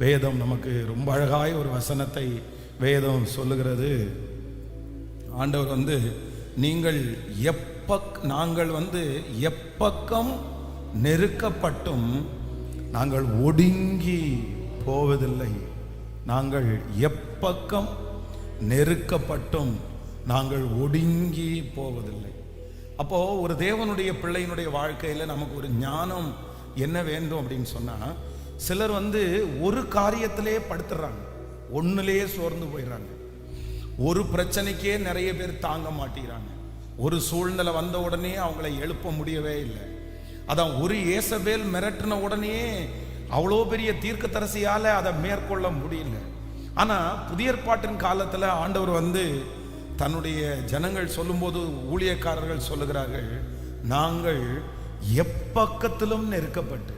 வேதம் நமக்கு ரொம்ப அழகாய் ஒரு வசனத்தை வேதம் சொல்லுகிறது. ஆண்டவர் நாங்கள் எப்பக்கம் நெருக்கப்பட்டும் நாங்கள் ஒடுங்கி போவதில்லை. நாங்கள் எப்பக்கம் நெருக்கப்பட்டும் நாங்கள் ஒடுங்கி போவதில்லை. அப்போ ஒரு தேவனுடைய பிள்ளையினுடைய வாழ்க்கையில் நமக்கு ஒரு ஞானம் என்ன வேண்டும் அப்படின்னு சொன்னா, சிலர் ஒரு காரியத்திலே படுத்துறாங்க, ஒன்னுலேயே சோர்ந்து போயிடுறாங்க. ஒரு பிரச்சனைக்கே நிறைய பேர் தாங்க மாட்டேங்கிறாங்க. ஒரு சூழ்நிலை வந்த உடனே அவங்களை எழுப்ப முடியவே இல்லை. அதான் ஒரு ஏசபேல் மிரட்டின உடனே அவ்வளோ பெரிய தீர்க்கதரிசியால அதை மேற்கொள்ள முடியல. ஆனா புதிய ஏற்பாட்டின் காலத்துல ஆண்டவர் தன்னுடைய ஜனங்கள் சொல்லும்போது, ஊழியக்காரர்கள் சொல்லுகிறார்கள், நாங்கள் எப்பக்கத்திலும் நெருக்கப்பட்டு.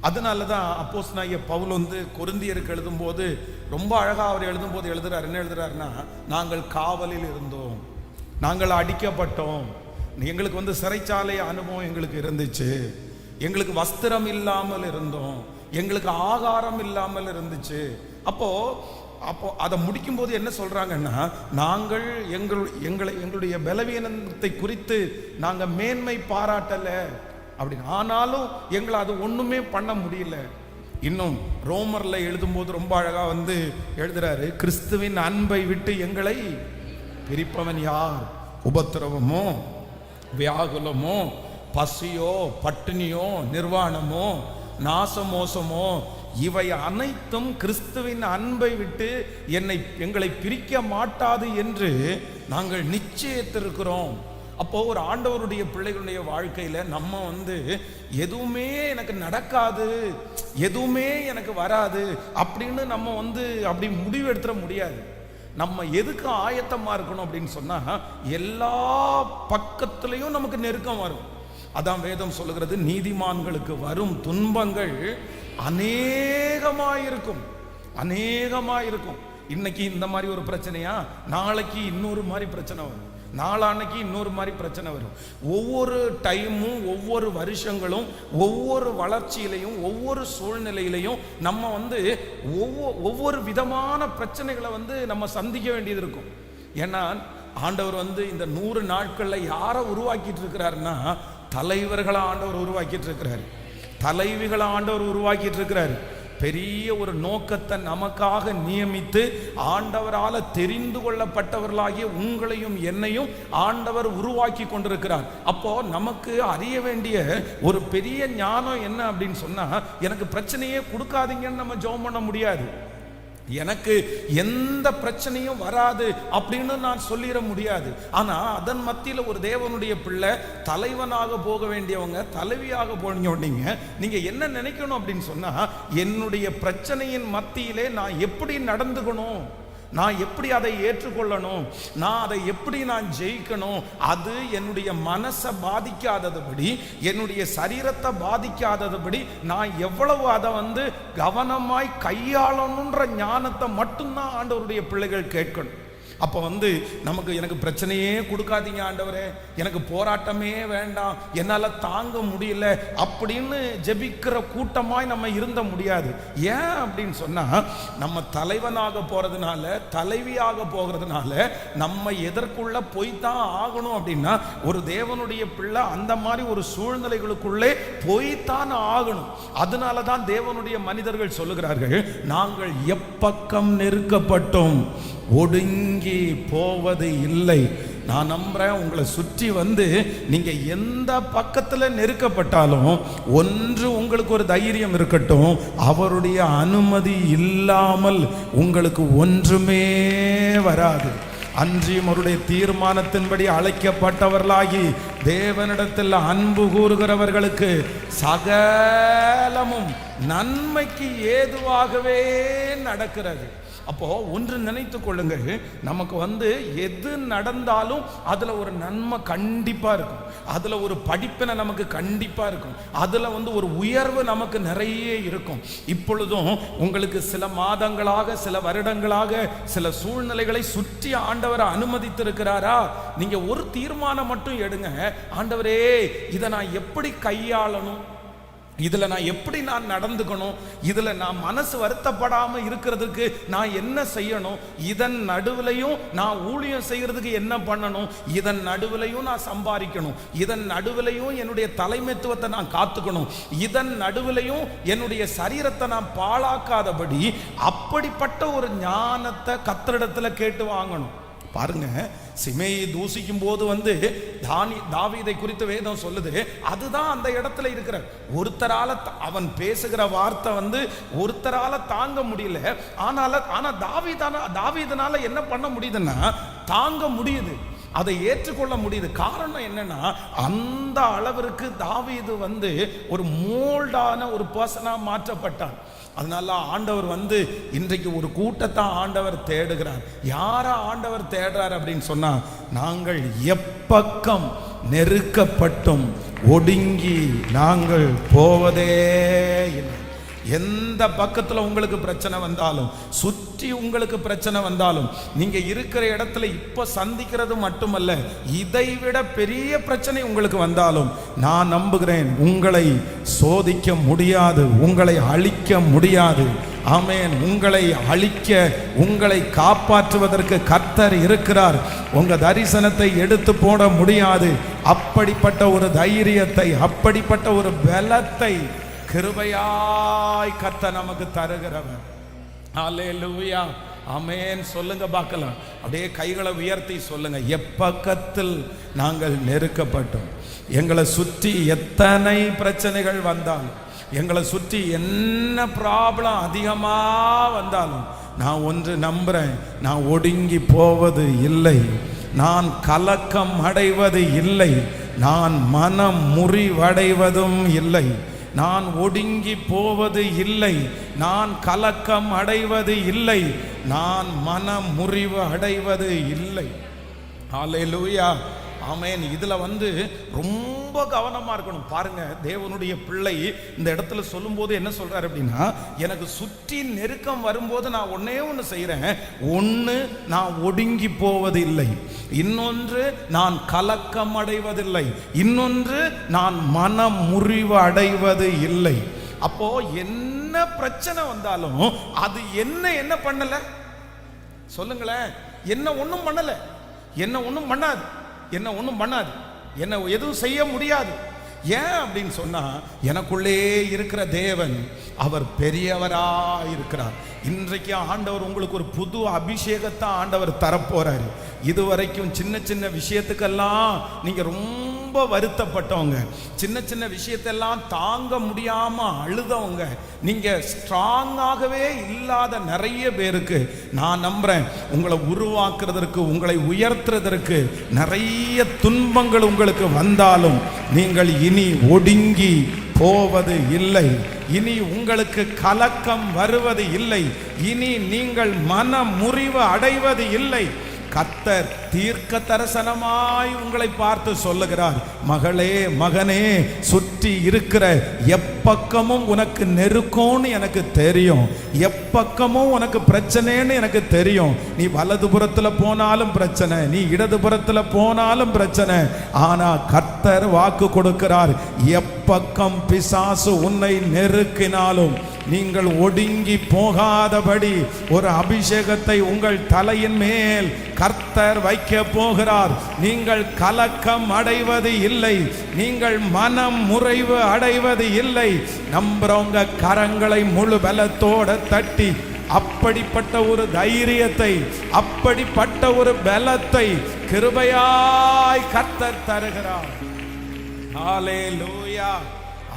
அதனாலதான் அப்போஸ்தலனாகிய பவுல் கொரிந்தியருக்கு எழுதும்போது ரொம்ப அழகா அவர் எழுதும்போது எழுதுறாரு. என்ன எழுதுறாருன்னா, நாங்கள் காவலில் இருந்தோம், நாங்கள் அடிக்கப்பட்டோம், எங்களுக்கு சிறைச்சாலை அனுபவம் எங்களுக்கு இருந்துச்சு, எங்களுக்கு வஸ்திரம் இல்லாமல் இருந்தோம், எங்களுக்கு ஆகாரம் இல்லாமல் இருந்துச்சு. அப்போ அதை முடிக்கும் போது என்ன சொல்றாங்கன்னா, நாங்கள் எங்களுடைய பலவீனத்தை குறித்து நாங்க மேன்மை பாராட்டல அப்படின்னு. ஆனாலும் எங்களை அது ஒண்ணுமே பண்ண முடியல. இன்னும் ரோமர்ல எழுதும்போது ரொம்ப அழகா எழுதுறாரு, கிறிஸ்துவின் அன்பை விட்டு எங்களை பிரிப்பவன் யார்? உபத்திரவமோ, வியாகுலமோ, பசியோ, பட்டினியோ, நிர்வாணமோ, நாசமோசமோ, இவை அனைத்தும் கிறிஸ்துவின் அன்பை விட்டு எங்களை பிரிக்க மாட்டாது என்று நாங்கள் நிச்சயித்திருக்கிறோம். அப்போ ஒரு ஆண்டவருடைய பிள்ளைகளுடைய வாழ்க்கையில நம்ம எதுவுமே எனக்கு நடக்காது, எதுவுமே எனக்கு வராது அப்படின்னு நம்ம அப்படி முடிவு எடுத்துட முடியாது. நம்ம எதுக்கு ஆயத்தமா இருக்கணும் அப்படின்னு சொன்னா, எல்லா பக்கத்திலையும் நமக்கு நெருக்கம் வரும். அதான் வேதம் சொல்லுகிறது, நீதிமான்களுக்கு வரும் துன்பங்கள் அநேகமாயிருக்கும். இன்னைக்கு இந்த மாதிரி ஒரு பிரச்சனையா, நாளைக்கு இன்னொரு மாதிரி பிரச்சனை வரும், நாளான்னைக்கு இன்னொரு மாதிரி பிரச்சனை வரும். ஒவ்வொரு டைமும், ஒவ்வொரு வருஷங்களும், ஒவ்வொரு வளர்ச்சியிலையும், ஒவ்வொரு சூழ்நிலையிலையும் நம்ம ஒவ்வொரு விதமான பிரச்சனைகளை நம்ம சந்திக்க வேண்டியது இருக்கும். ஏன்னா ஆண்டவர் இந்த 100 நாட்கள்ல யாரை உருவாக்கிட்டு இருக்கிறாருன்னா, தலைவர்களை ஆண்டவர் உருவாக்கிட்டு இருக்கிறாரு, தலைவிகளை ஆண்டவர் உருவாக்கிட்டு இருக்கிறாரு. பெரிய ஒரு நோக்கத்தை நமக்காக நியமித்து ஆண்டவரால தெரிந்து கொள்ளப்பட்டவர்களாகிய உங்களையும் என்னையும் ஆண்டவர் உருவாக்கி கொண்டிருக்கிறார். அப்போ நமக்கு அறிய வேண்டிய ஒரு பெரிய ஞானம் என்ன அப்படின்னு சொன்னா, எனக்கு பிரச்சனையே கொடுக்காதீங்கன்னு நம்ம ஜெபம் பண்ண முடியாது. எனக்கு எந்த பிரச்சனையும் வராது அப்படின்னு நான் சொல்லிட முடியாது. ஆனா அதன் மத்தியில் ஒரு தேவனுடைய பிள்ளை தலைவனாக போக வேண்டியவங்க, தலைவியாக போனீங்க, நீங்க என்ன நினைக்கணும் அப்படின்னு சொன்னா, என்னுடைய பிரச்சனையின் மத்தியிலே நான் எப்படி நடந்துக்கணும், நான் எப்படி அதை ஏற்றுக்கொள்ளணும், நான் அதை எப்படி நான் ஜெயிக்கணும், அது என்னுடைய மனசை பாதிக்காதபடி, என்னுடைய சரீரத்தை பாதிக்காதபடி நான் எவ்வளவு அதை கவனமாய் கையாளணுன்ற ஞானத்தை மட்டும்தான் ஆண்டவருடைய பிள்ளைகள் கேட்கணும். அப்போ நமக்கு எனக்கு பிரச்சனையே கொடுக்காதீங்க ஆண்டவரே, எனக்கு போராட்டமே வேண்டாம், என்னால் தாங்க முடியல அப்படின்னு ஜெபிக்கிற கூட்டமாய் நம்ம இருந்த முடியாது. ஏன் அப்படின்னு சொன்னா, நம்ம தலைவனாக போறதுனால, தலைவியாக போகிறதுனால நம்ம எதற்குள்ள போய்தான் ஆகணும் அப்படின்னா, ஒரு தேவனுடைய பிள்ளை அந்த மாதிரி ஒரு சூழ்நிலைகளுக்குள்ளே போய்தான் ஆகணும். அதனால தான் தேவனுடைய மனிதர்கள் சொல்லுகிறார்கள், நாங்கள் எப்பக்கம் நெருக்கப்பட்டோம் ஒடுங்கி போவது இல்லை. நான் நம்புறேன், உங்களை சுற்றி நீங்க எந்த பக்கத்துல நெருக்கப்பட்டாலும் ஒன்று உங்களுக்கு ஒரு தைரியம் இருக்கட்டும், அவருடைய அனுமதி இல்லாமல் உங்களுக்கு ஒன்றுமே வராது. அன்றியும் அவருடைய தீர்மானத்தின்படி அழைக்கப்பட்டவர்களாகி தேவனிடத்தில் அன்பு கூறுகிறவர்களுக்கு சகலமும் நன்மைக்கு ஏதுவாகவே நடக்கிறது. அப்போ ஒன்று நினைத்து கொள்ளுங்கள், நமக்கு எது நடந்தாலும் அதுல ஒரு நன்மை கண்டிப்பா இருக்கும், அதுல ஒரு படிப்பினை நமக்கு கண்டிப்பா இருக்கும், அதுல ஒரு உயர்வு நமக்கு நிறைய இருக்கும். இப்பொழுதும் உங்களுக்கு சில மாதங்களாக, சில வருடங்களாக சில சூழ்நிலைகளை சுற்றி ஆண்டவரை அனுமதித்திருக்கிறாரா? நீங்க ஒரு தீர்மானம் மட்டும் எடுங்க, ஆண்டவரே இதை நான் எப்படி கையாளணும், இதுல நான் எப்படி நான் நடந்துக்கணும், இதுல நான் மனசு வருத்தப்படாம இருக்கிறதுக்கு நான் என்ன செய்யணும், இதன் நடுவுலையும் நான் ஊழியம் செய்யறதுக்கு என்ன பண்ணணும், இதன் நடுவுலையும் நான் சம்பாதிக்கணும், இதன் நடுவுலையும் என்னுடைய தலைமைத்துவத்தை நான் காத்துக்கணும், இதன் நடுவுலையும் என்னுடைய சரீரத்தை நான் பாழாக்காதபடி அப்படிப்பட்ட ஒரு ஞானத்தை கர்த்தரிடத்துல கேட்டு வாங்கணும். பாருங்க, சிமேயை தூசிக்கும் போது தாவீதை குறித்து வேதம் சொல்லுது, அதுதான் அந்த இடத்துல இருக்கிற ஒருத்தரால அவன் பேசுகிற வார்த்தை ஒருத்தரால தாங்க முடியல. ஆனா தாவீதனால என்ன பண்ண முடியுதுன்னா தாங்க முடியுது, அதை ஏற்றுக்கொள்ள முடியுது. காரணம் என்னன்னா, அந்த அளவிற்கு தாவீது ஒரு மோல்டான ஒரு பர்சனா மாற்றப்பட்டான். அதனால ஆண்டவர் இன்றைக்கு ஒரு கூட்டத்தை ஆண்டவர் தேடுகிறார். யாரா ஆண்டவர் தேடுறார் அப்படின்னு சொன்னா, நாங்கள் எப்பக்கம் நெருக்கப்பட்டும் ஒடுங்கி நாங்கள் போவதே இல்லை. எந்த பக்கத்துல உங்களுக்கு பிரச்சனை வந்தாலும், சுற்றி உங்களுக்கு பிரச்சனை வந்தாலும், நீங்க இருக்கிற இடத்துல இப்ப சந்திக்கிறது மட்டுமல்ல, இதைவிட பெரிய பிரச்சனை உங்களுக்கு வந்தாலும், நான் நம்புகிறேன் உங்களை சோதிக்க முடியாது, உங்களை அழிக்க முடியாது. ஆமென். உங்களை அழிக்க, உங்களை காப்பாற்றுவதற்கு கர்த்தர் இருக்கிறார். உங்க தரிசனத்தை எடுத்து போட முடியாது. அப்படிப்பட்ட ஒரு தைரியத்தை, அப்படிப்பட்ட ஒரு பலத்தை கிருபையாய் கர்த்தர் நமக்கு தருகிறவர். அல்லேலூயா, ஆமென். சொல்லுங்க பார்க்கலாம். அப்படியே கைகளை உயர்த்தி சொல்லுங்க, எப்பக்கத்தில் நாங்கள் நெருக்கப்பட்டோம், எங்களை சுற்றி எத்தனை பிரச்சனைகள் வந்தாலும், எங்களை சுற்றி என்ன ப்ராப்ளம் அதிகமா வந்தாலும், நான் ஒன்று நம்புறேன், நான் ஒடுங்கி போவது இல்லை, நான் கலக்கம் அடைவது இல்லை, நான் மனம் முறிவடைவதும் இல்லை, நான் ஒடுங்கி போவது இல்லை, நான் கலக்கம் அடைவது இல்லை, நான் மனம் முறிவு அடைவது இல்லை. அல்லேலூயா, ஆமென். இதுல ரொம்ப கவனமா இருக்கணும். பாருங்க, தேவனுடைய பிள்ளை இந்த இடத்துல சொல்லும்போது என்ன சொல்றாரு அப்படின்னா, எனக்கு சுற்றி நெருக்கம் வரும்போது நான் ஒன்னே ஒன்று செய்யறேன். ஒன்று, நான் ஒடுங்கி போவது இல்லை. இன்னொன்று, நான் கலக்கம் அடைவதில்லை. இன்னொன்று, நான் மனம் முறிவு அடைவது இல்லை. அப்போ என்ன பிரச்சனை வந்தாலும் அது என்ன பண்ணல சொல்லுங்களேன். என்ன ஒன்றும் பண்ணல, என்ன ஒன்றும் பண்ணாது, என்ன ஒன்றும் பண்ணாது, என்ன எதுவும் செய்ய முடியாது. ஏன் அப்படின்னு சொன்னா, எனக்குள்ளே இருக்கிற தேவன் அவர் பெரியவரா இருக்கிறார். இன்றைக்கு ஆண்டவர் உங்களுக்கு ஒரு புது அபிஷேகத்தை ஆண்டவர் தரப்போறாரு. இதுவரைக்கும் சின்ன சின்ன விஷயத்துக்கெல்லாம் நீங்க ரொம்ப வருத்தப்பட்டவங்க, சின்ன சின்ன விஷயத்தெல்லாம் தாங்க முடியாம அழுதவங்க, நீங்க ஸ்ட்ராங்காகவே இல்லாத நிறைய பேருக்கு நான் நம்புறேன், உங்களை உருவாக்குறதற்கு, உங்களை உயர்த்துறதற்கு நிறைய துன்பங்கள் உங்களுக்கு வந்தாலும் நீங்கள் இனி ஒடுங்கி போவது இல்லை, இனி உங்களுக்கு கலக்கம் வருவது இல்லை, இனி நீங்கள் மன முறிவு அடைவது இல்லை. கர்த்தர் தீர்க்க தரிசனமாய் உங்களை பார்த்து சொல்லுகிறார், மகளே மகனே, சுற்றி இருக்கிற எப்பக்கமும் உனக்கு நெருக்கம்னு எனக்கு தெரியும், எப்பக்கமும் உனக்கு பிரச்சனைன்னு எனக்கு தெரியும். நீ வலதுபுறத்துல போனாலும் பிரச்சனை, நீ இடதுபுறத்துல போனாலும் பிரச்சனை. ஆனா கர்த்தர் வாக்கு கொடுக்கிறார், எப்பக்கம் பிசாசு உன்னை நெருக்கினாலும் நீங்கள் ஒடுங்கி போகாதபடி ஒரு அபிஷேகத்தை உங்கள் தலையின் மேல் கர்த்தர் வைக்க போகிறார். நீங்கள் கலக்கம் அடைவது இல்லை, நீங்கள் மனம் முறிவு அடைவது இல்லை. நம்புறவங்க கரங்களை முழு பலத்தோட தட்டி அப்படிப்பட்ட ஒரு தைரியத்தை, அப்படிப்பட்ட ஒரு பலத்தை கிருபையாய் கர்த்தர் தருகிறார். ஹல்லேலூயா,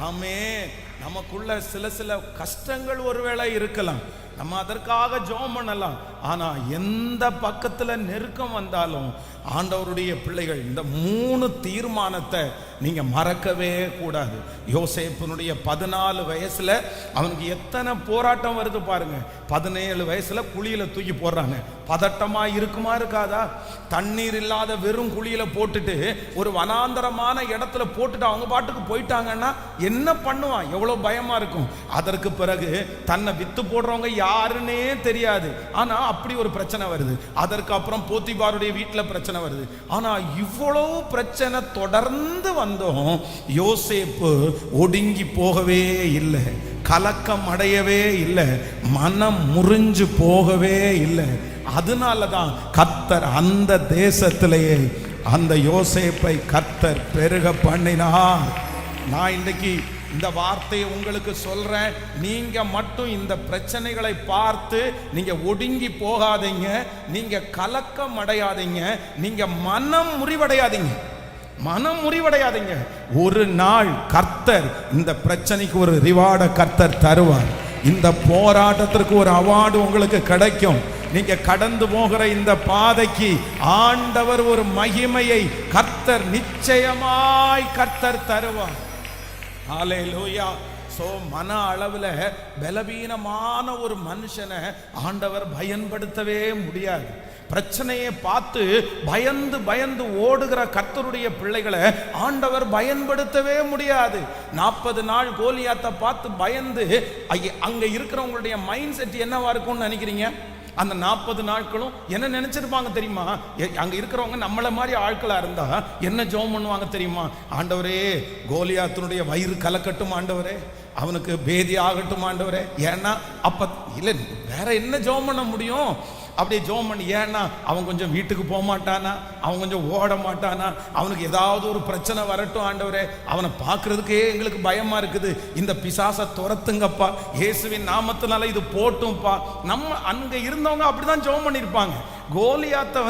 ஆமென். நமக்குள்ள சில கஷ்டங்கள் ஒருவேளை இருக்கலாம், நம்ம அதற்காக ஜெபம் பண்ணலாம். ஆனா எந்த பக்கத்துல நெருக்கம் வந்தாலும் ஆண்டவருடைய பிள்ளைகள் இந்த 3 தீர்மானத்தை நீங்க மறக்கவே கூடாது. யோசேப்பினுடைய 14 வயசுல அவனுக்கு எத்தனை போராட்டம் வருது பாருங்க. 17 வயசுல குழியில தூக்கி போடுறாங்க. பதட்டமா இருக்குமா இருக்காதா? தண்ணீர் இல்லாத வெறும் குழியில போட்டுட்டு ஒரு வனாந்தரமான இடத்துல போட்டுட்டு அவங்க பாட்டுக்கு போயிட்டாங்கன்னா என்ன பண்ணுவான்? எவ்வளவு பயமா இருக்கும். அதற்கு பிறகு தன்னை வித்து போடுறவங்க யாருன்னே தெரியாது. ஆனா அப்படி ஒரு பிரச்சனை வருது. அதற்கு அப்புறம் போத்திபாருடைய வீட்டுல பிரச்சனை வருது. ஆனா இவ்வளவு பிரச்சனை தொடர்ந்து வந்தோம், யோசேப்பு ஒடுங்கி போகவே இல்லை, கலக்கம் அடையவே இல்லை, மனம் முறிஞ்சு போகவே இல்லை. அதனாலதான் கர்த்தர் அந்த தேசத்திலேயே அந்த யோசேப்பை கர்த்தர் பெருக பண்ணினார். நான் இன்னைக்கு இந்த வார்த்தையை உங்களுக்கு சொல்றேன். நீங்க மட்டும் இந்த பிரச்சனைகளை பார்த்து நீங்க ஒடுங்கி போகாதீங்க, நீங்க கலக்கம் அடையாதீங்க, நீங்க மனம் முறிவடையாதீங்க, மனம் முறிவடையாதீங்க. ஒரு நாள் கர்த்தர் இந்த பிரச்சனைக்கு ஒரு ரிவார்டை கர்த்தர் தருவார். இந்த போராட்டத்திற்கு ஒரு அவார்டு உங்களுக்கு கிடைக்கும். நீங்க கடந்து போகிற இந்த பாதைக்கு ஆண்டவர் ஒரு மகிமையை கர்த்தர் நிச்சயமாய் கர்த்தர் தருவார். ஹல்லேலூயா. சோ மன அளவில் பலவீனமான ஒரு மனுஷனை ஆண்டவர் பயன்படுத்தவே முடியாது. பிரச்சனையை பார்த்து பயந்து பயந்து ஓடுகிற கர்த்தருடைய பிள்ளைகளை ஆண்டவர் பயன்படுத்தவே முடியாது. 40 நாள் கோலியாத்தை பார்த்து பயந்து அங்க இருக்கிறவங்களுடைய மைண்ட் செட் என்னவா இருக்கும்னு நினைக்கிறீங்க? அந்த 40 நாட்களும் என்ன நினைச்சிருப்பாங்க தெரியுமா? அங்க இருக்கிறவங்க நம்மள மாதிரி ஆட்களா இருந்தா என்ன ஜெபம் பண்ணுவாங்க தெரியுமா? ஆண்டவரே, கோலியாத்தினுடைய வயிறு கலக்கட்டும் ஆண்டவரே, அவனுக்கு பேதி ஆகட்டும் ஆண்டவரே. ஏன்னா அப்ப இல்ல வேற என்ன ஜெபம் பண்ண முடியும்? அப்படியே ஜெபம் பண்ணி, ஏன்னா அவன் கொஞ்சம் வீட்டுக்கு போக மாட்டானா, அவன் கொஞ்சம் ஓட மாட்டானா, அவனுக்கு ஏதாவது ஒரு பிரச்சனை வரட்டும் ஆண்டவரே, அவனை பார்க்கறதுக்கே எங்களுக்கு பயமா இருக்குது, இந்த பிசாசை துரத்துங்கப்பா, இயேசுவின் நாமத்தினால இது போட்டும்பா. நம்ம அங்க இருந்தவங்க அப்படிதான் ஜெபம் பண்ணியிருப்பாங்க. கோலியாத்தை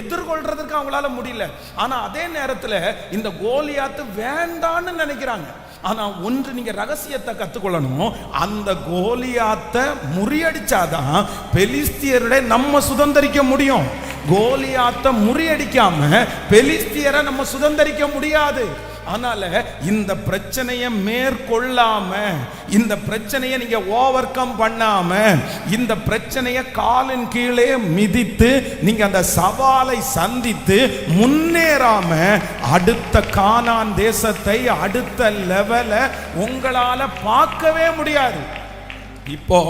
எதிர்கொள்றதுக்கு அவங்களால முடியல. ஆனா அதே நேரத்தில் இந்த கோலியாத்து வேண்டான்னு நினைக்கிறாங்க. ஆனா ஒன்று நீங்க ரகசியத்தை கத்துக்கொள்ளணும், அந்த கோலியாத்தை முறியடிச்சாதான் பெலிஸ்தியருடைய நம்ம சுதந்திரிக்க முடியும். கோலியாத்தை முறியடிக்காம பெலிஸ்தியரை நம்ம சுதந்திரிக்க முடியாது. அதனால இந்த பிரச்சனையை மேற்கொள்ளாம, இந்த பிரச்சனையை நீங்க ஓவர் கம் பண்ணாம, இந்த பிரச்சனையை காலின் கீழே மிதித்து நீங்க அந்த சவாலை சந்தித்து முன்னேறாம அடுத்த கானான் தேசத்தை, அடுத்த லெவல உங்களால பார்க்கவே முடியாது. இப்போ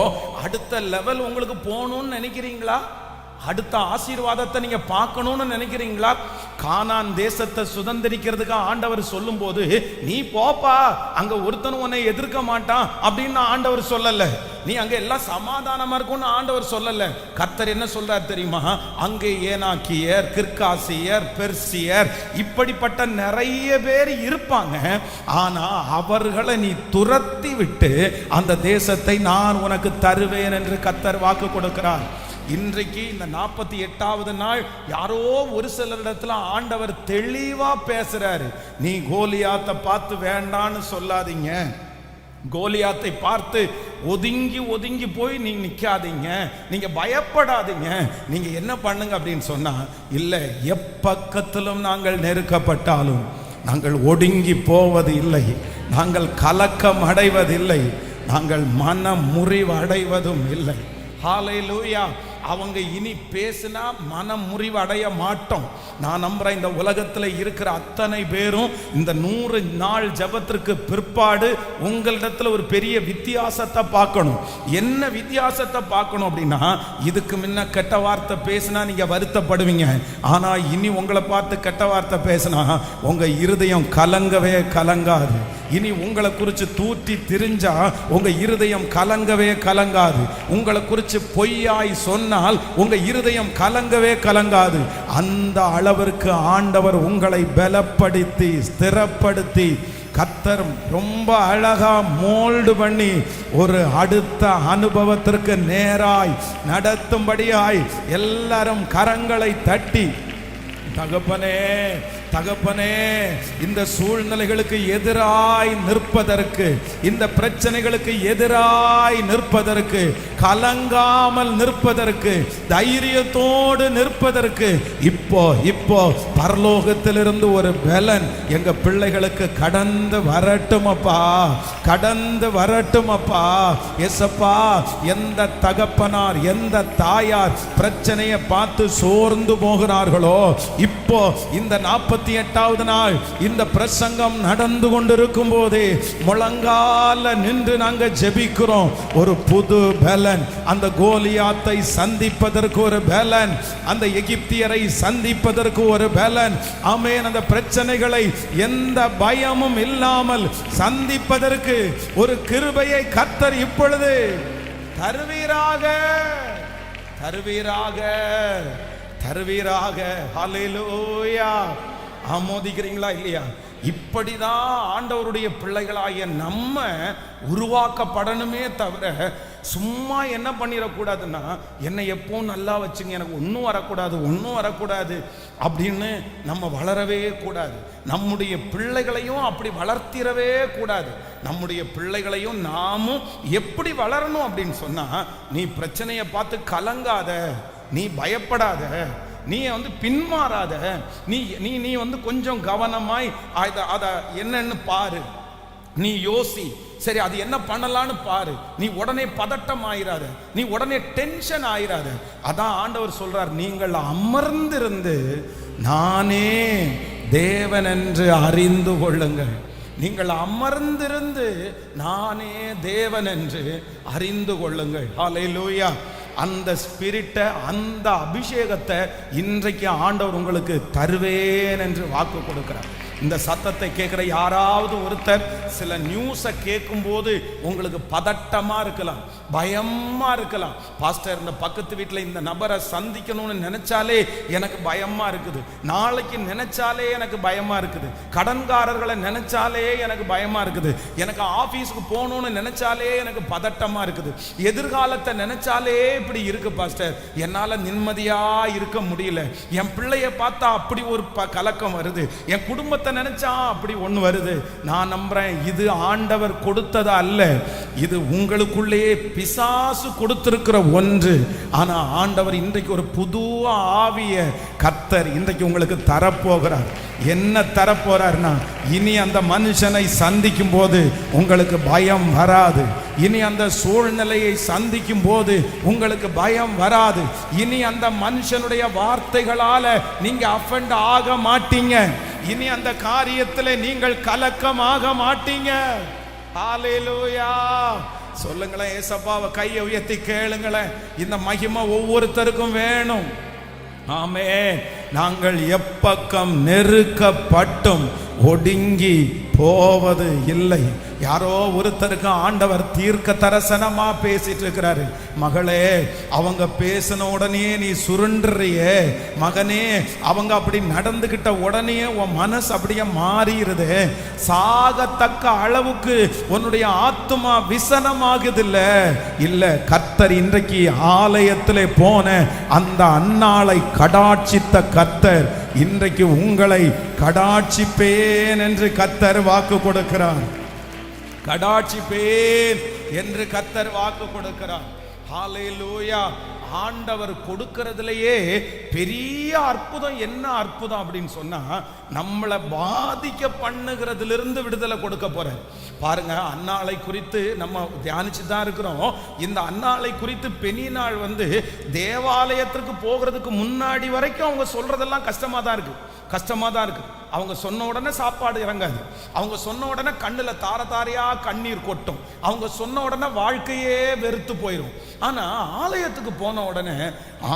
அடுத்த லெவல் உங்களுக்கு போகணும்னு நினைக்கிறீங்களா? அடுத்த ஆசீர்வாதத்தை நீங்க பார்க்கணும்னு நினைக்கிறீங்களா? கானான் தேசத்தை சுதந்திரிக்கிறதுக்கு ஆண்டவர் சொல்லும் போது, நீ போப்பா, அங்க ஒருத்தனும் உன்னை எதிர்க்க மாட்டான் அப்படின்னு ஆண்டவர் சொல்லல. நீ அங்க எல்லாம் சமாதானமா இருக்கும்னு ஆண்டவர் சொல்லல. கர்த்தர் என்ன சொல்றார் தெரியுமா? அங்கே ஏனாக்கியர், கிர்காசியர், பெர்சியர், இப்படிப்பட்ட நிறைய பேர் இருப்பாங்க. ஆனா அவர்களை நீ துரத்தி விட்டு அந்த தேசத்தை நான் உனக்கு தருவேன் என்று கர்த்தர் வாக்கு கொடுக்கிறார். இன்றைக்கு இந்த 48வது நாள் யாரோ ஒரு சிலரிடத்துல ஆண்டவர் தெளிவா பேசுறாரு. நீ கோலியாத்தை பார்த்து வேண்டான்னு சொல்லாதீங்க, கோலியாத்தை பார்த்து ஒதுங்கி ஒதுங்கி போய் நீ நிக்காதீங்க, நீங்க பயப்படாதீங்க. நீங்க என்ன பண்ணுங்க அப்படின்னு சொன்னா, இல்ல எப்பக்கத்திலும் நாங்கள் நெருக்கப்பட்டாலும் நாங்கள் ஒடுங்கி போவது இல்லை, நாங்கள் கலக்கம் அடைவதில்லை, நாங்கள் மனம் முறிவு அடைவதும் இல்லை. ஹல்லேலூயா. அவங்க இனி பேசினா மனம் முறிவு அடைய மாட்டோம். நான் நம்புறேன், இந்த உலகத்தில் இருக்கிற அத்தனை பேரும் இந்த 100 நாள் ஜபத்திற்கு பிற்பாடு உங்களிடத்துல ஒரு பெரிய வித்தியாசத்தை பார்க்கணும். என்ன வித்தியாசத்தை பார்க்கணும் அப்படின்னா, இதுக்கு முன்ன கெட்ட வார்த்தை பேசினா நீங்க வருத்தப்படுவீங்க. ஆனா இனி உங்களை பார்த்து கெட்ட வார்த்தை பேசினா உங்க இருதயம் கலங்கவே கலங்காது. இனி உங்களை குறித்து தூற்றி திரிஞ்சா உங்க இருதயம் கலங்கவே கலங்காது. உங்களை குறித்து பொய்யாய் சொன்னால் உங்க இருதயம் கலங்கவே கலங்காது. அந்த அளவிற்கு ஆண்டவர் உங்களை பலப்படுத்தி ஸ்திரப்படுத்தி கர்த்தர் ரொம்ப அழகா மோல்டு பண்ணி ஒரு அடுத்த அனுபவத்திற்கு நேராய் நடத்தும்படியாய் எல்லாரும் கரங்களை தட்டி, தகப்பனே தகப்பனே, இந்த சூழ்நிலைகளுக்கு எதிராய் நிற்பதற்கு, இந்த பிரச்சனைகளுக்கு எதிராய் நிற்பதற்கு, கலங்காமல் நிற்பதற்கு, தைரியத்தோடு நிற்பதற்கு இப்போ பரலோகத்திலிருந்து ஒரு பலன் எங்க பிள்ளைகளுக்கு கடந்து வரட்டுமப்பா, கடந்து வரட்டுமப்பா. எசப்பா, எந்த தகப்பனார் எந்த தாயார் பிரச்சனையை பார்த்து சோர்ந்து போகிறார்களோ, இப்போ இந்த 40 58வது நாள் இந்த பிரசங்கம் நடந்து கொண்டிருக்கும் போதே முழங்கால நின்று நாங்க ஜெபிக்கிறோம். ஒரு புது பலன், அந்த கோலியாத்தை சந்திப்பதற்கு ஒரு பலன், அந்த எகிப்தியரை சந்திப்பதற்கு ஒரு பலன். ஆமென். அந்த பிரச்சனைகளை எந்த பயமும் இல்லாமல் சந்திப்பதற்கு ஒரு கிருபையை கர்த்தர் இப்பொழுது தருவீராக, தருவீராக, தருவீராக. ஹல்லேலூயா. ஆமோதிக்கிறீங்களா இல்லையா? இப்படிதான் ஆண்டவருடைய பிள்ளைகளாகிய நம்ம உருவாக்கப்படணுமே தவிர சும்மா என்ன பண்ணிடக்கூடாதுன்னா, என்னை எப்பவும் நல்லா வச்சுங்க, எனக்கு ஒன்றும் வரக்கூடாது, ஒன்றும் வரக்கூடாது அப்படின்னு நம்ம வளரவே கூடாது. நம்முடைய பிள்ளைகளையும் அப்படி வளர்த்திடவே கூடாது. நம்முடைய பிள்ளைகளையும் நாமும் எப்படி வளரணும் அப்படின்னு சொன்னா, நீ பிரச்சனையை பார்த்து கலங்காத, நீ பயப்படாத, நீ பின்மாறாத, நீ நீ நீ கொஞ்சம் கவனமாய் அத என்னன்னு பாரு, நீ யோசி, சரி அது என்ன பண்ணலான்னு பாரு. நீ உடனே பதட்டம் ஆயிராத, நீ உடனே டென்ஷன் ஆயிராத. அதான் ஆண்டவர் சொல்றார், நீங்கள் அமர்ந்திருந்து நானே தேவன் என்று அறிந்து கொள்ளுங்கள். நீங்கள் அமர்ந்திருந்து நானே தேவன் என்று அறிந்து கொள்ளுங்கள். ஹல்லேலூயா. அந்த ஸ்பிரிட்டை, அந்த அபிஷேகத்தை இன்றைக்கு ஆண்டவர் உங்களுக்கு தருவேன் என்று வாக்கு கொடுக்கிறார். இந்த சத்தத்தை கேட்குற யாராவது ஒருத்தர் சில நியூஸை கேட்கும்போது உங்களுக்கு பதட்டமா இருக்கலாம், பயமா இருக்கலாம். பாஸ்டர், இந்த பக்கத்து வீட்டில் இந்த நபரை சந்திக்கணும்னு நினைச்சாலே எனக்கு பயமா இருக்குது, நாளைக்கு நினைச்சாலே எனக்கு பயமா இருக்குது, கடன்காரர்களை நினைச்சாலே எனக்கு பயமா இருக்குது, எனக்கு ஆபீஸுக்கு போகணும்னு நினைச்சாலே எனக்கு பதட்டமா இருக்குது, எதிர்காலத்தை நினைச்சாலே இப்படி இருக்கு பாஸ்டர், என்னால நிம்மதியா இருக்க முடியல, என் பிள்ளைய பார்த்தா அப்படி ஒரு கலக்கம் வருது, என் குடும்பத்தை நினைச்சா அப்படி ஒண்ணு வருது. நான் நம்புறேன், இது ஆண்டவர் கொடுத்தது அல்ல, இது உங்களுக்குள்ளே பிசாசு கொடுத்திருக்கிற ஒன்று. ஆனா ஆண்டவர் இன்றைக்கு ஒரு புது ஆவிய கர்த்தர் இன்றைக்கு உங்களுக்கு தரப்போகிறார். என்ன தரப்போறார்னா, இனி அந்த மனுஷனை சந்திக்கும் போது உங்களுக்கு பயம் வராது, இனி அந்த சூழ்நிலையை சந்திக்கும் போது உங்களுக்கு பயம் வராது, இனி அந்த மனுஷனுடைய வார்த்தைகளால நீங்க அஃபெண்ட் ஆக மாட்டீங்க, இனி அந்த காரியத்தில் நீங்கள் கலக்கமாக மாட்டீங்க. ஹல்லேலூயா. சொல்லுங்களேன், ஏசப்பாவை கையை உயர்த்தி கேளுங்களேன். இந்த மகிமை ஒவ்வொருத்தருக்கும் வேணும். ஆமே. நாங்கள் எப்பக்கம் நெருக்கப்பட்டும் ஒடுங்கி போவது இல்லை. யாரோ ஒருத்தருக்கு ஆண்டவர் தீர்க்க தரிசனமா பேசிட்டு இருக்கிறாரு. மகளே, அவங்க பேசின உடனே நீ சுருண்டுறியே, மகனே அவங்க அப்படி நடந்துகிட்ட உடனே உன் மனசு அப்படியே மாறிடுது, சாகத்தக்க அளவுக்கு உன்னுடைய ஆத்துமா விசனமாகுது இல்ல. இல்ல, கர்த்தர் இன்றைக்கு ஆலயத்திலே போன அந்த அன்னாளை கடாட்சித்த கர்த்தர் இன்றைக்கு உங்களை கடாட்சிப்பேன் என்று கர்த்தர் வாக்கு கொடுக்கிறார். கடாட்சிப்பேன் என்று கர்த்தர் வாக்கு கொடுக்கிறார். ஹல்லேலூயா. ஆண்டவர் கொடுக்கிறதுலயே பெரிய அற்புதம் என்ன அற்புதம் அப்படின்னு சொன்னா, நம்மளை பாதிக்க பண்ணுகிறதிலிருந்து விடுதலை கொடுக்க போறார். பாருங்க, அன்னாளை குறித்து நம்ம தியானிச்சு தான் இருக்கிறோம். இந்த அன்னாளை குறித்து பெனினாள் தேவாலயத்திற்கு போகிறதுக்கு முன்னாடி வரைக்கும் அவங்க சொல்றதெல்லாம் கஷ்டமா தான் இருக்கு, கஷ்டமா தான் இருக்கு. அவங்க சொன்ன உடனே சாப்பாடு இறங்காது, அவங்க சொன்ன உடனே கண்ணுல தார தாரையா கண்ணீர் கொட்டும், அவங்க சொன்ன உடனே வாழ்க்கையே வெறுத்து போயிடும். ஆனா ஆலயத்துக்கு போன உடனே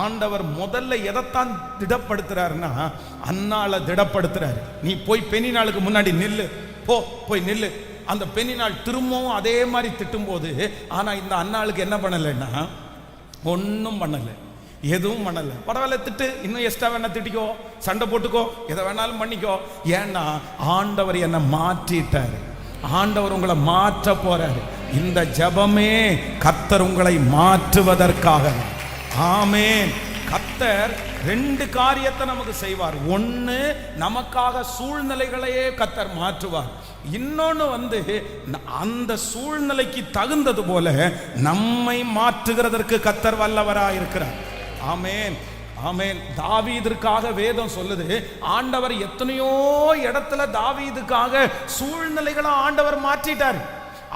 ஆண்டவர் முதல்ல எதைத்தான் திடப்படுத்துறாருன்னா, அன்னாளை திடப்படுத்துறாரு. நீ போய் பெனினாளுக்கு முன்னாடி நில்லு, போய் நில்லு. அந்த பெனினாள் திரும்பவும் அதே மாதிரி திட்டும் போது, ஆனா இந்த அன்னாளுக்கு என்ன பண்ணலைன்னா, ஒன்றும் பண்ணலை, எதுவும் பண்ணல. பரவாயில்ல, திட்டு, இன்னும் எக்ஸ்ட்ரா வேணா திட்டிக்கோ, சண்டை போட்டுக்கோ, எதை வேணாலும் பண்ணிக்கோ. ஏன்னா ஆண்டவர் என்னை மாற்றிட்டாரு, ஆண்டவர் உங்களை மாற்ற போறாரு. இந்த ஜெபமே கர்த்தர் உங்களை மாற்றுவதற்காக. ஆமென். கர்த்தர் ரெண்டு காரியத்தை நமக்கு செய்வார். ஒன்று, நமக்காக சூழ்நிலைகளையே கர்த்தர் மாற்றுவார். இன்னொன்று அந்த சூழ்நிலைக்கு தகுந்தது போல நம்மை மாற்றுகிறதற்கு கர்த்தர் வல்லவராக இருக்கிறார். ஆமென், ஆமென். தாவீதுக்காக வேதம் சொல்லுது, ஆண்டவர் எத்தனையோ இடத்துல தாவீதுக்காக சூழ்நிலைகளை ஆண்டவர் மாற்றிட்டார்.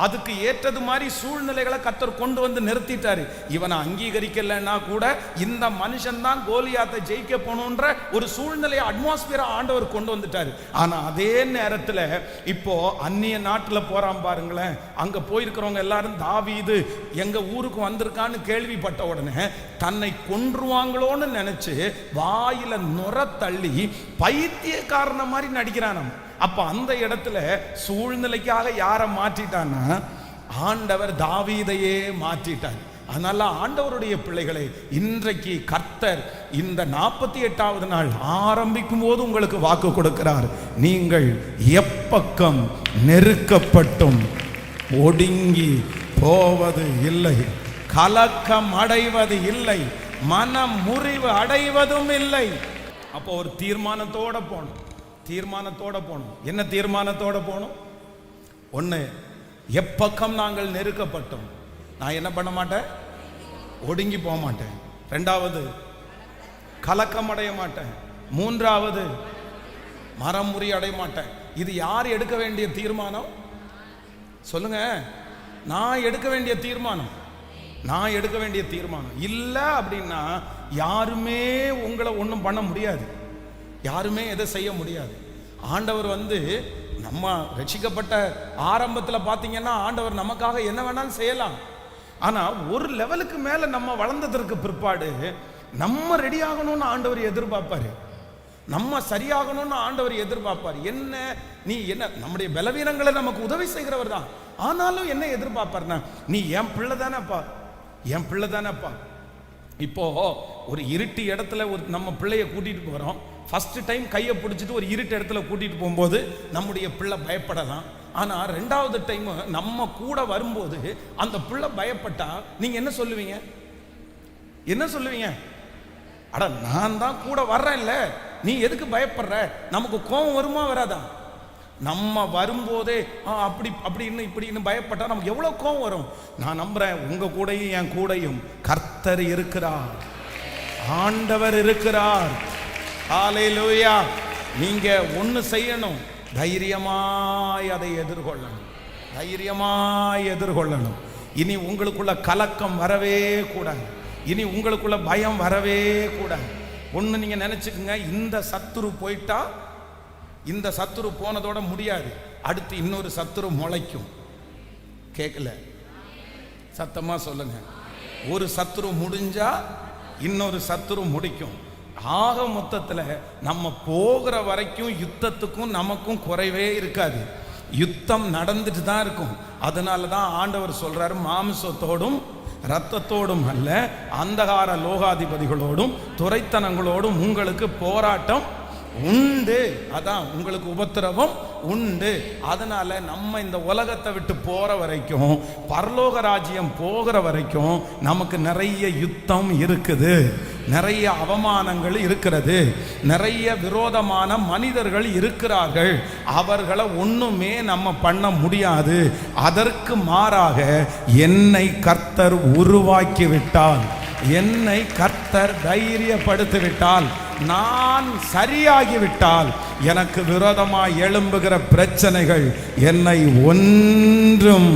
அதுக்கு ஏற்றது மாதிரி சூழ்நிலைகளை கர்த்தர் கொண்டு வந்து நிறுத்திட்டாரு. இவனை அங்கீகரிக்கலைன்னா கூட இந்த மனுஷன் தான் கோலியாத்தை ஜெயிக்க போகணுன்ற ஒரு சூழ்நிலையை அட்மாஸ்பியரை ஆண்டவர் கொண்டு வந்துட்டாரு. ஆனா அதே நேரத்தில் இப்போ அந்நிய நாட்டில் போறான் பாருங்களேன். அங்க போயிருக்கிறவங்க எல்லாரும் தாவீது எங்க ஊருக்கு வந்திருக்கான்னு கேள்விப்பட்ட உடனே தன்னை கொன்றுவாங்களோன்னு நினைச்சு வாயில நுர தள்ளி பைத்தியக்காரன மாதிரி நடிக்கிறான். அப்ப அந்த இடத்துல சூழ்நிலைக்காக யாரை மாற்றிட்டான்னா ஆண்டவர் தாவீதையே மாற்றிட்டார். அதனால ஆண்டவருடைய பிள்ளைகளை, இன்றைக்கு கர்த்தர் இந்த 48வது நாள் ஆரம்பிக்கும் போது உங்களுக்கு வாக்கு கொடுக்கிறார். நீங்கள் எப்பக்கம் நெருக்கப்பட்டும் ஒடுங்கி போவது இல்லை, கலக்கம் அடைவது இல்லை, மனம் முறிவு அடைவதும் இல்லை. அப்போ ஒரு தீர்மானத்தோட போகணும். என்ன தீர்மானத்தோட போகணும்? ஒன்று, எப்பக்கம் நாங்கள் நெருக்கப்பட்டோம், நான் என்ன பண்ண மாட்டேன்? ஒடுங்கி போக மாட்டேன். ரெண்டாவது, கலக்கம் அடைய மாட்டேன். மூன்றாவது, மரம் முறி அடைய மாட்டேன். இது யார் எடுக்க வேண்டிய தீர்மானம் சொல்லுங்க? நான் எடுக்க வேண்டிய தீர்மானம். இல்லை அப்படின்னா யாருமே உங்களை ஒன்றும் பண்ண முடியாது, யாருமே எதை செய்ய முடியாது. ஆண்டவர் நம்ம ரட்சிக்கப்பட்ட ஆரம்பத்தில் பார்த்தீங்கன்னா ஆண்டவர் நமக்காக என்ன வேணாலும் செய்யலாம். ஆனால் ஒரு லெவலுக்கு மேலே நம்ம வளர்ந்ததற்கு பிற்பாடு நம்ம ரெடி ஆகணும்னு ஆண்டவர் எதிர்பார்ப்பாரு, நம்ம சரியாகணும்னு ஆண்டவர் எதிர்பார்ப்பார். நீ என்ன நம்முடைய பலவீனங்களை நமக்கு உதவி செய்கிறவர் தான், ஆனாலும் என்ன எதிர்பார்ப்பார்னா நீ என் பிள்ளை தானேப்பா. இப்போ ஒரு இருட்டு இடத்துல நம்ம பிள்ளைய கூட்டிட்டு போறோம். ஃபர்ஸ்ட் டைம் கையை பிடிச்சிட்டு ஒரு இருட்டு இடத்துல கூட்டிட்டு போகும்போது நம்முடைய பிள்ளை பயப்படலாம். ஆனா ரெண்டாவது டைம் நம்ம கூட வரும்போது அந்த பிள்ளை பயப்பட்டா நீங்க என்ன சொல்லுவீங்க? அட நான் தான் கூட வர்றேன்ல, நீ எதுக்கு பயப்படுற? நமக்கு கோபம் வருமா வராதா? நம்ம வரும்போதே அப்படி இப்படின்னு பயப்பட்டா நமக்கு எவ்வளவு கோபம் வரும். நான் நம்புறேன் உங்க கூடயும் என் கூடயும் கர்த்தர் இருக்கிறார், ஆண்டவர் இருக்கிறார். ஹல்லேலூயா. நீங்க ஒண்ணு செய்யணும், தைரியமாய் அதை எதிர்கொள்ளணும். இனி உங்களுக்குள்ள கலக்கம் வரவே கூடாது, இனி உங்களுக்குள்ள பயம் வரவே கூடாது. ஒண்ணு நீங்க நினைச்சுக்குங்க, இந்த சத்துரு போயிட்டா, இந்த சத்துரு போனதோட முடியாது, அடுத்து இன்னொரு சத்துரு முளைக்கும். கேட்கல? சத்தமா சொல்லுங்க. ஒரு சத்துரு முடிஞ்சா இன்னொரு சத்துரு முடிக்கும். ஆக மொத்தத்தில் நம்ம போகிற வரைக்கும் யுத்தத்துக்கும் நமக்கும் குறைவே இருக்காது, யுத்தம் நடந்துட்டு தான் இருக்கும். அதனால தான் ஆண்டவர் சொல்றாரு, மாம்சத்தோடும் இரத்தத்தோடும் அல்ல, அந்தகார லோகாதிபதிகளோடும் துரைத்தனங்களோடும் உங்களுக்கு போராட்டம் உண்டு. அதான் உங்களுக்கு உபத்திரவம் உண்டு. அதனால நம்ம இந்த உலகத்தை விட்டு போற வரைக்கும், பரலோக ராஜ்யம் போகிற வரைக்கும் நமக்கு நிறைய யுத்தம் இருக்குது, நிறைய அவமானங்கள் இருக்கிறது, நிறைய விரோதமான மனிதர்கள் இருக்கிறார்கள். அவர்களை ஒண்ணுமே நம்ம பண்ண முடியாது. அதற்கு மாறாக என்னை கர்த்தர் உருவாக்கி விட்டால், என்னை கர்த்தர் தைரியப்படுத்திவிட்டால், நான் சரியாகிவிட்டால், எனக்கு விரோதமாய் எழும்புகிற பிரச்சனைகள் என்னை ஒன்றும்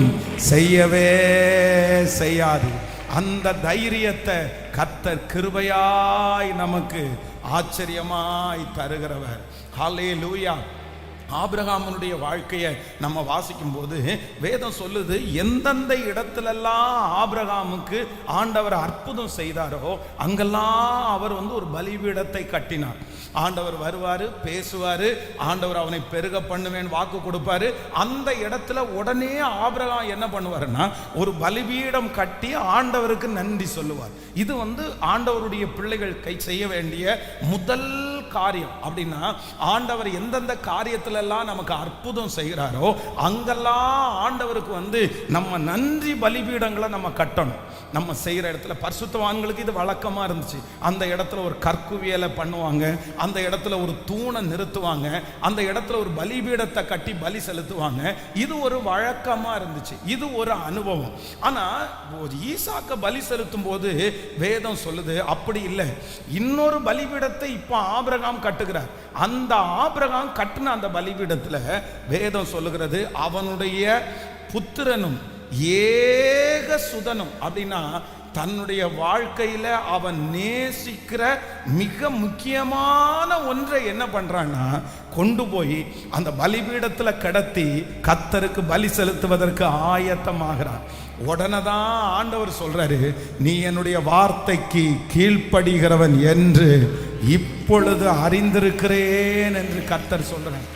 செய்யவே செய்யாது. அந்த தைரியத்தை கர்த்தர் கிருபையாய் நமக்கு ஆச்சரியமாய் தருகிறவர். ஹல்லேலூயா. ஆபிரகாமுடைய வாழ்க்கையை நம்ம வாசிக்கும் போது வேதம் சொல்லுது, எந்தெந்த இடத்துலெல்லாம் ஆபிரகாமுக்கு ஆண்டவர் அற்புதம் செய்தாரோ அங்கெல்லாம் அவர் ஒரு பலிபீடத்தை கட்டினார். ஆண்டவர் வருவாரு, பேசுவாரு, ஆண்டவர் அவனை பெருக பண்ணுவேன் வாக்கு கொடுப்பாரு. அந்த இடத்துல உடனே ஆபிரகாம் என்ன பண்ணுவாருன்னா ஒரு பலிபீடம் கட்டி ஆண்டவருக்கு நன்றி சொல்லுவார். இது ஆண்டவருடைய பிள்ளைகள் செய்ய வேண்டிய முதல் காரியம். அப்படின்னா ஆண்டவர் எந்தெந்த காரியத்துல எல்லாம் நமக்கு அற்புதம் செய்கிறாரோ அங்கெல்லாம் ஆண்டவருக்கு நம்ம நன்றி பலிபீடங்களை நம்ம கட்டணும். நம்ம செய்யற இடத்துல பரிசுத்தவான்களுக்கு இது வழக்கமா இருந்துச்சு. அந்த இடத்துல ஒரு கற்குவியலை பண்ணுவாங்க, அந்த இடத்துல ஒரு தூணை நிறுத்துவாங்க, அந்த இடத்துல ஒரு பலிபீடத்தை கட்டி பலி செலுத்துவாங்க. இது ஒரு வழக்கமா இருந்துச்சு, இது ஒரு அனுபவம். ஆனா ஈசாக்க பலி செலுத்தும் போது வேதம் சொல்லுது அப்படி இல்லை, இன்னொரு பலிபீடத்தை இப்ப ஆபிரகாம் கட்டுகிறார். அந்த ஆபிரகாம் கட்டின அந்த பலிபீடத்துல வேதம் சொல்லுகிறது அவனுடைய புத்திரனும் ஏக சுதனும். அப்படின்னா தன்னுடைய வாழ்க்கையில அவன் நேசிக்கிற மிக முக்கியமான ஒன்றை என்ன பண்றான்னா கொண்டு போய் அந்த பலிபீடத்துல கடத்தி கர்த்தருக்கு பலி செலுத்துவதற்கு ஆயத்தமாகிறான். உடனே தான் ஆண்டவர் சொல்றாரு, நீ என்னுடைய வார்த்தைக்கு கீழ்ப்படுகிறவன் என்று இப்பொழுது அறிந்திருக்கிறேன் என்று கர்த்தர் சொல்றான்.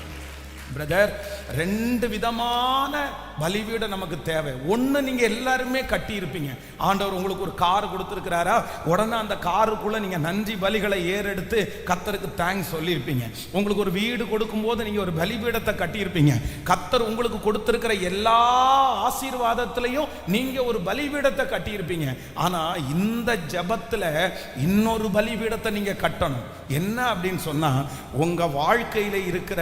பிரதர், ரெண்டு விதமான பலிபீடம் நமக்கு தேவை. ஒன்று, நீங்கள் எல்லாருமே கட்டி இருப்பீங்க. ஆண்டவர் உங்களுக்கு ஒரு கார் கொடுத்துருக்கிறாரா, உடனே அந்த காருக்குள்ள நீங்கள் நன்றி பலிகளை ஏறெடுத்து கர்த்தருக்கு தேங்க்ஸ் சொல்லியிருப்பீங்க. உங்களுக்கு ஒரு வீடு கொடுக்கும்போது நீங்கள் ஒரு பலிபீடத்தை கட்டியிருப்பீங்க. கர்த்தர் உங்களுக்கு கொடுத்துருக்கிற எல்லா ஆசீர்வாதத்திலையும் நீங்கள் ஒரு பலிபீடத்தை கட்டியிருப்பீங்க. ஆனால் இந்த ஜெபத்தில் இன்னொரு பலிபீடத்தை நீங்கள் கட்டணும். என்ன அப்படின்னு சொன்னால், உங்கள் வாழ்க்கையில் இருக்கிற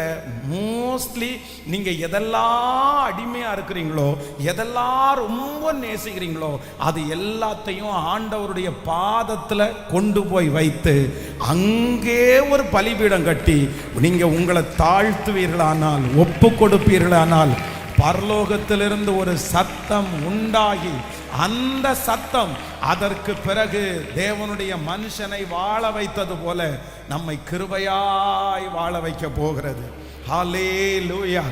மோஸ்ட்லி நீங்கள் எதெல்லாம் அடிமையாக இருக்கிறீங்களோ, எதெல்லாம் ரொம்ப நேசிக்கிறீங்களோ, அது எல்லாத்தையும் ஆண்டவருடைய பாதத்தில் கொண்டு போய் வைத்து அங்கே ஒரு பலிபீடம் கட்டி நீங்க உங்களை தாழ்த்துவீர்களானால், ஒப்பு கொடுப்பீர்களானால், பரலோகத்திலிருந்து ஒரு சத்தம் உண்டாகி அந்த சத்தம் அதற்கு பிறகு தேவனுடைய மனுஷனை வாழ வைத்தது போல நம்மை கிருபையாய் வாழ வைக்க போகிறது. ஹல்லேலூயா.